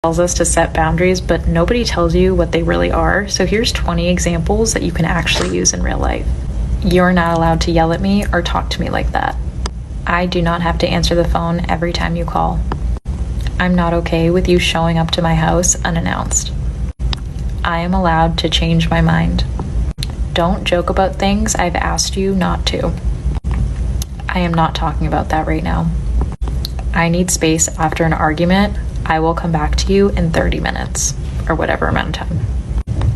tells us to set boundaries, but nobody tells you what they really are. So here's 20 examples that you can actually use in real life. You're not allowed to yell at me or talk to me like that. I do not have to answer the phone every time you call. I'm not okay with you showing up to my house unannounced. I am allowed to change my mind. Don't joke about things I've asked you not to. I am not talking about that right now. I need space after an argument. I will come back to you in 30 minutes, or whatever amount of time.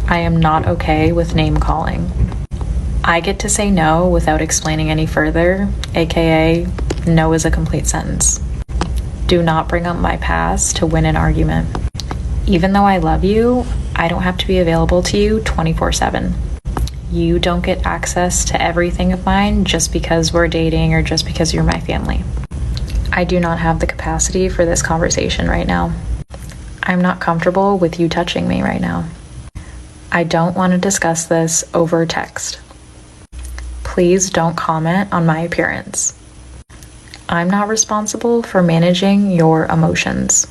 I am not okay with name calling. I get to say no without explaining any further, aka no is a complete sentence. Do not bring up my past to win an argument. Even though I love you, I don't have to be available to you 24/7. You don't get access to everything of mine just because we're dating or just because you're my family. I do not have the capacity for this conversation right now. I'm not comfortable with you touching me right now. I don't want to discuss this over text. Please don't comment on my appearance. I'm not responsible for managing your emotions.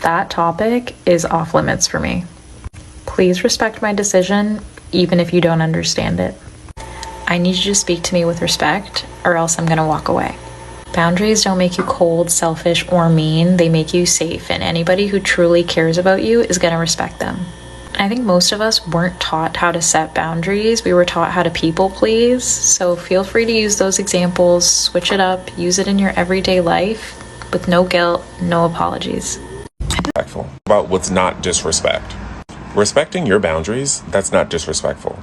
That topic is off limits for me. Please respect my decision, even if you don't understand it. I need you to speak to me with respect, or else I'm gonna walk away. Boundaries don't make you cold, selfish, or mean. They make you safe, and anybody who truly cares about you is gonna respect them. I think most of us weren't taught how to set boundaries. We were taught how to people please. So feel free to use those examples, switch it up, use it in your everyday life with no guilt, no apologies. About what's not disrespect. Respecting your boundaries, that's not disrespectful.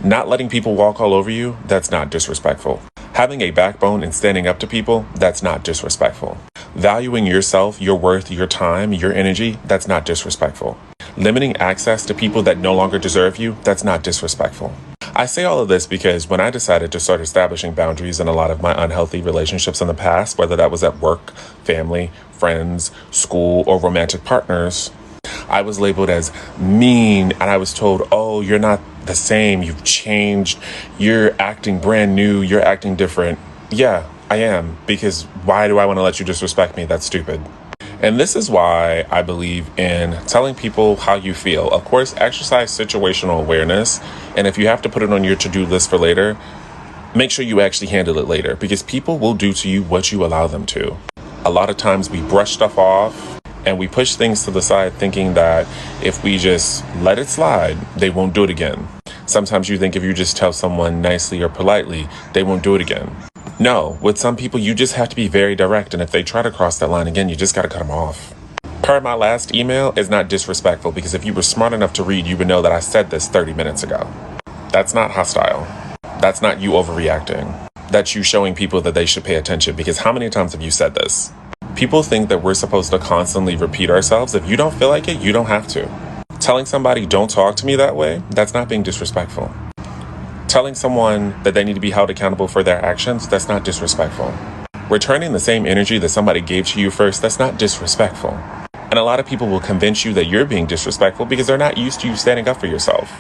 Not letting people walk all over you, that's not disrespectful. Having a backbone and standing up to people, that's not disrespectful. Valuing yourself, your worth, your time, your energy, that's not disrespectful. Limiting access to people that no longer deserve you, that's not disrespectful. I say all of this because when I decided to start establishing boundaries in a lot of my unhealthy relationships in the past, whether that was at work, family, friends, school, or romantic partners, I was labeled as mean, and I was told, oh, you're not the same, you've changed, you're acting brand new, you're acting different. Yeah, I am, because why do I want to let you disrespect me? That's stupid. And this is why I believe in telling people how you feel. Of course, exercise situational awareness, and if you have to put it on your to-do list for later, make sure you actually handle it later, because people will do to you what you allow them to. A lot of times we brush stuff off and we push things to the side thinking that if we just let it slide, they won't do it again. Sometimes you think if you just tell someone nicely or politely, they won't do it again. No, with some people, you just have to be very direct, and if they try to cross that line again, you just got to cut them off. Per my last email is not disrespectful, because if you were smart enough to read, you would know that I said this 30 minutes ago. That's not hostile. That's not you overreacting. That's you showing people that they should pay attention, because how many times have you said this? People think that we're supposed to constantly repeat ourselves. If you don't feel like it, you don't have to. Telling somebody, don't talk to me that way, that's not being disrespectful. Telling someone that they need to be held accountable for their actions, that's not disrespectful. Returning the same energy that somebody gave to you first, that's not disrespectful. And a lot of people will convince you that you're being disrespectful because they're not used to you standing up for yourself.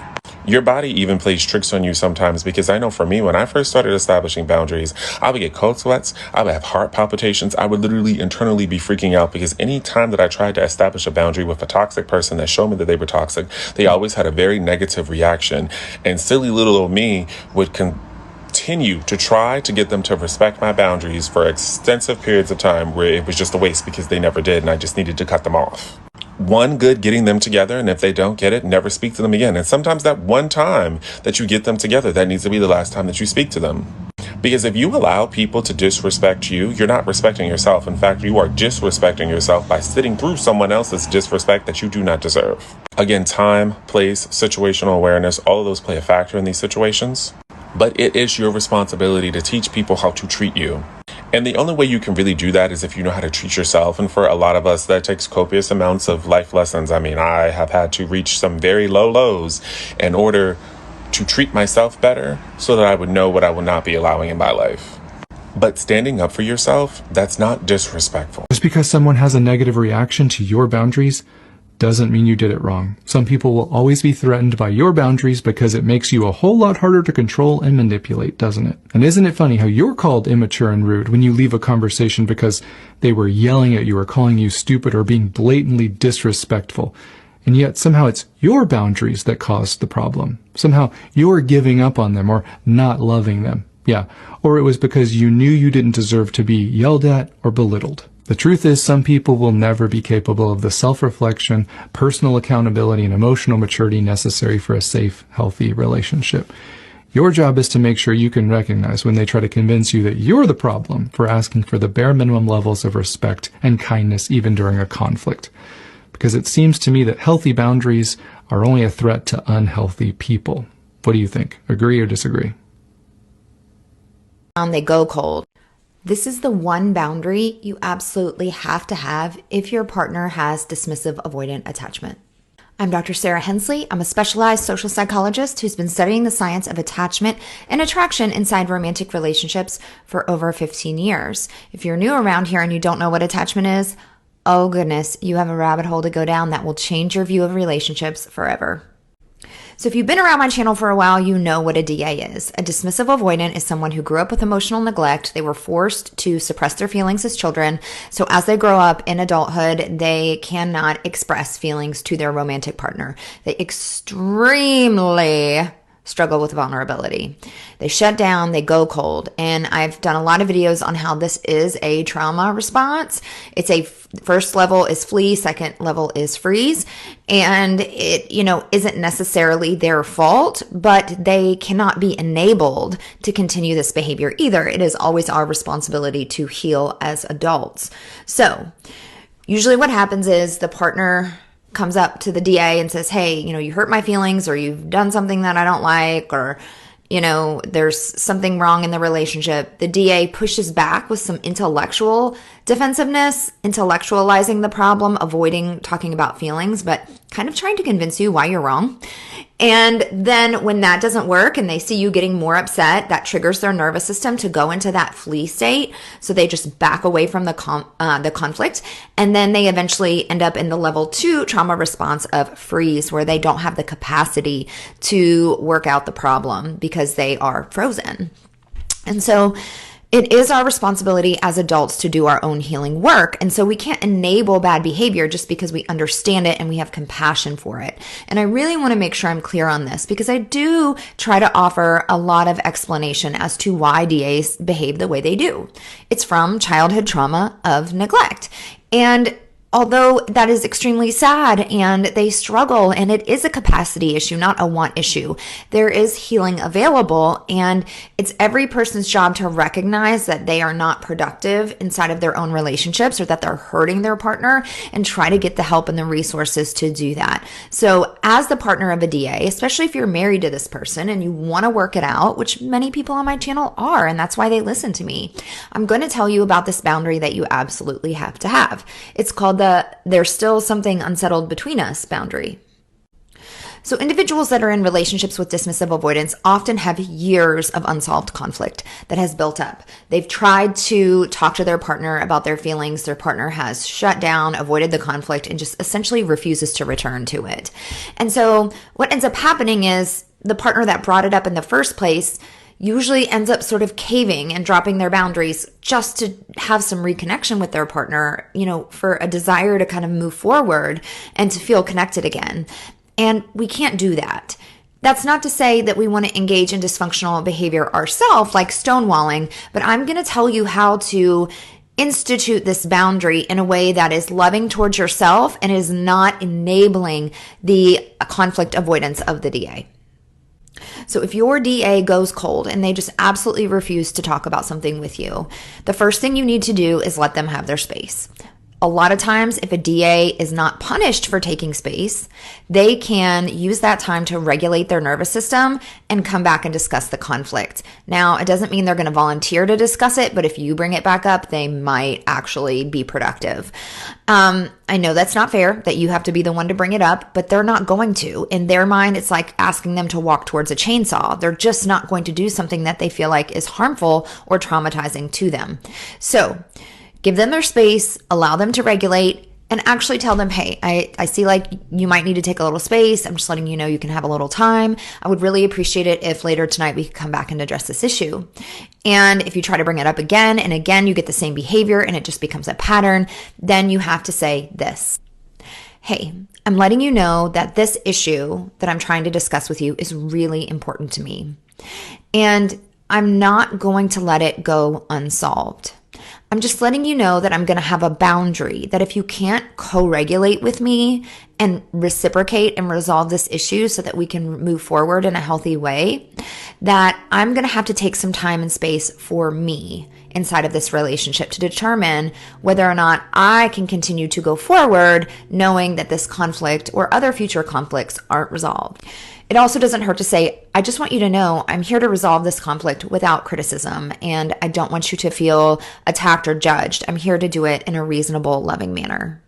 Your body even plays tricks on you sometimes, because I know for me, when I first started establishing boundaries, I would get cold sweats, I would have heart palpitations, I would literally internally be freaking out, because any time that I tried to establish a boundary with a toxic person that showed me that they were toxic, they always had a very negative reaction, and silly little old me would continue to try to get them to respect my boundaries for extensive periods of time where it was just a waste because they never did, and I just needed to cut them off. One good getting them together, and if they don't get it, never speak to them again. And sometimes that one time that you get them together, that needs to be the last time that you speak to them. Because if you allow people to disrespect you, you're not respecting yourself. In fact, you are disrespecting yourself by sitting through someone else's disrespect that you do not deserve. Again, time, place, situational awareness, all of those play a factor in these situations. But it is your responsibility to teach people how to treat you. And the only way you can really do that is if you know how to treat yourself. And for a lot of us, that takes copious amounts of life lessons. I mean, I have had to reach some very low lows in order to treat myself better so that I would know what I would not be allowing in my life. But standing up for yourself, that's not disrespectful. Just because someone has a negative reaction to your boundaries doesn't mean you did it wrong. Some people will always be threatened by your boundaries because it makes you a whole lot harder to control and manipulate, doesn't it? And isn't it funny how you're called immature and rude when you leave a conversation because they were yelling at you or calling you stupid or being blatantly disrespectful? And yet somehow it's your boundaries that caused the problem. Somehow you're giving up on them or not loving them. Yeah, or it was because you knew you didn't deserve to be yelled at or belittled. The truth is, some people will never be capable of the self-reflection, personal accountability, and emotional maturity necessary for a safe, healthy relationship. Your job is to make sure you can recognize when they try to convince you that you're the problem for asking for the bare minimum levels of respect and kindness even during a conflict. Because it seems to me that healthy boundaries are only a threat to unhealthy people. What do you think? Agree or disagree? They go cold. This is the one boundary you absolutely have to have if your partner has dismissive avoidant attachment. I'm Dr. Sarah Hensley. I'm a specialized social psychologist who's been studying the science of attachment and attraction inside romantic relationships for over 15 years. If you're new around here and you don't know what attachment is, oh goodness, you have a rabbit hole to go down that will change your view of relationships forever. So if you've been around my channel for a while, you know what a DA is. A dismissive avoidant is someone who grew up with emotional neglect. They were forced to suppress their feelings as children. So as they grow up in adulthood, they cannot express feelings to their romantic partner. They extremely struggle with vulnerability. They shut down, they go cold. And I've done a lot of videos on how this is a trauma response. It's a first level is flee, second level is freeze. And it, isn't necessarily their fault, but they cannot be enabled to continue this behavior either. It is always our responsibility to heal as adults. So usually what happens is the partner comes up to the DA and says, hey, you hurt my feelings, or you've done something that I don't like, or, there's something wrong in the relationship. The DA pushes back with some intellectual defensiveness, intellectualizing the problem, avoiding talking about feelings, but kind of trying to convince you why you're wrong. And then when that doesn't work and they see you getting more upset, that triggers their nervous system to go into that flee state. So they just back away from the conflict. And then they eventually end up in the level 2 trauma response of freeze, where they don't have the capacity to work out the problem because they are frozen. And so it is our responsibility as adults to do our own healing work. And so we can't enable bad behavior just because we understand it and we have compassion for it. And I really want to make sure I'm clear on this, because I do try to offer a lot of explanation as to why DAs behave the way they do. It's from childhood trauma of neglect. And although that is extremely sad and they struggle, and it is a capacity issue, not a want issue, there is healing available, and it's every person's job to recognize that they are not productive inside of their own relationships, or that they're hurting their partner, and try to get the help and the resources to do that. So as the partner of a DA, especially if you're married to this person and you want to work it out, which many people on my channel are, and that's why they listen to me, I'm going to tell you about this boundary that you absolutely have to have. It's called the "there's still something unsettled between us" boundary. So individuals that are in relationships with dismissive avoidance often have years of unsolved conflict that has built up. They've tried to talk to their partner about their feelings. Their partner has shut down, avoided the conflict, and just essentially refuses to return to it. And so what ends up happening is the partner that brought it up in the first place usually ends up sort of caving and dropping their boundaries just to have some reconnection with their partner, for a desire to kind of move forward and to feel connected again. And we can't do that. That's not to say that we want to engage in dysfunctional behavior ourselves, like stonewalling, but I'm going to tell you how to institute this boundary in a way that is loving towards yourself and is not enabling the conflict avoidance of the DA. So if your DA goes cold and they just absolutely refuse to talk about something with you, the first thing you need to do is let them have their space. A lot of times, if a DA is not punished for taking space, they can use that time to regulate their nervous system and come back and discuss the conflict. Now, it doesn't mean they're going to volunteer to discuss it, but if you bring it back up, they might actually be productive. I know that's not fair, that you have to be the one to bring it up, but they're not going to. In their mind, it's like asking them to walk towards a chainsaw. They're just not going to do something that they feel like is harmful or traumatizing to them. So give them their space, allow them to regulate, And actually tell them, hey, I see like you might need to take a little space. I'm just letting you know you can have a little time. I would really appreciate it if later tonight we could come back and address this issue. And if you try to bring it up again and again, you get the same behavior and it just becomes a pattern, then you have to say this. Hey, I'm letting you know that this issue that I'm trying to discuss with you is really important to me. And I'm not going to let it go unsolved. I'm just letting you know that I'm going to have a boundary that if you can't co-regulate with me and reciprocate and resolve this issue so that we can move forward in a healthy way, that I'm going to have to take some time and space for me inside of this relationship to determine whether or not I can continue to go forward knowing that this conflict or other future conflicts aren't resolved. It also doesn't hurt to say, I just want you to know I'm here to resolve this conflict without criticism, and I don't want you to feel attacked or judged. I'm here to do it in a reasonable, loving manner.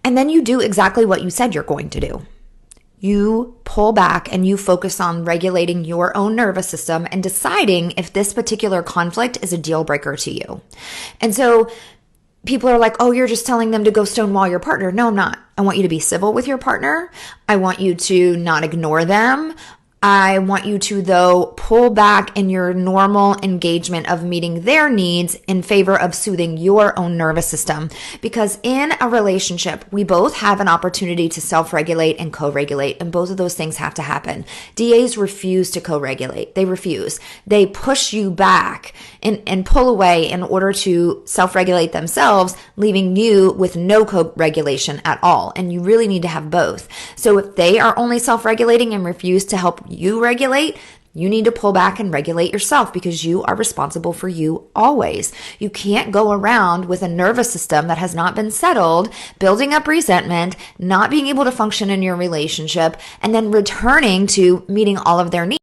And then you do exactly what you said you're going to do. You pull back and you focus on regulating your own nervous system and deciding if this particular conflict is a deal breaker to you. And so people are like, oh, you're just telling them to go stonewall your partner. No, I'm not. I want you to be civil with your partner. I want you to not ignore them. I want you to, though, pull back in your normal engagement of meeting their needs in favor of soothing your own nervous system. Because in a relationship, we both have an opportunity to self-regulate and co-regulate, and both of those things have to happen. DAs refuse to co-regulate. They refuse. They push you back and pull away in order to self-regulate themselves, leaving you with no co-regulation at all. And you really need to have both. So if they are only self-regulating and refuse to help you regulate, you need to pull back and regulate yourself because you are responsible for you always. You can't go around with a nervous system that has not been settled, building up resentment, not being able to function in your relationship, and then returning to meeting all of their needs.